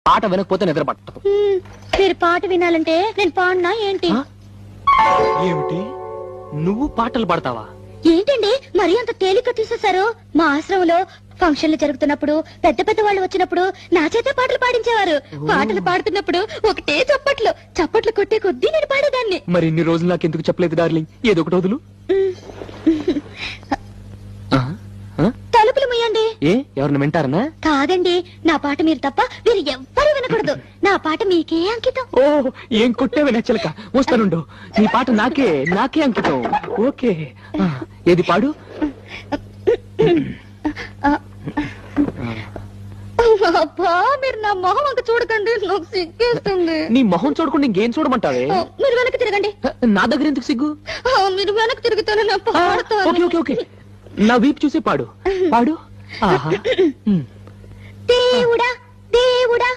పాట వినకపోతే నిద్ర పట్టదు. మీరు పాట వినాలంటే నేను పాడినా ఏంటి? ఏమిటి నువ్వు పాటలు పాడతావా? ఏంటండి మరీ అంత తేలిక తీసేశారు? మా ఆశ్రమంలో ఫంక్షన్లు జరుగుతున్నప్పుడు పెద్ద పెద్ద వాళ్ళు వచ్చినప్పుడు నా చేతే పాటలు పాడించేవారు. పాటలు పాడుతున్నప్పుడు ఒకటే చప్పట్లు కొట్టే కొద్దీ నేను పాడేదాన్ని. మరి ఇన్ని రోజులు నాకు ఎందుకు చెప్పలేదు డార్లింగ్? ఏదో ఒకటి వదులు. తలుపులు ముయ్యండి. ఏ ఎవరిని వింటారనా? కాదండి, నా పాట మీరు తప్ప మీరు ఎవ్వరూ వినకూడదు. నా పాట మీకే అంకితం. ఓ ఏం కొట్టేవి నచ్చలక. వస్తానుండు, నీ పాట నాకే అంకితం. ఓకే, ఏది పాడు. అబ్బా, మీరు నా మొహం అంత చూడకండి, నాకు సిగ్గేస్తుంది. నీ మొహం చూడకుండా ఇంకేం చూడమంటావే? మీరు వెనక్కి తిరగండి. నా దగ్గర ఎందుకు సిగ్గు? మీరు వెనక్కి తిరుగుతాను నా పాడతాను. ఓకే ఓకే ఓకే, నా వీపు చూసి పాడు. పాడు. ఆహా. దేవుడా దేవుడా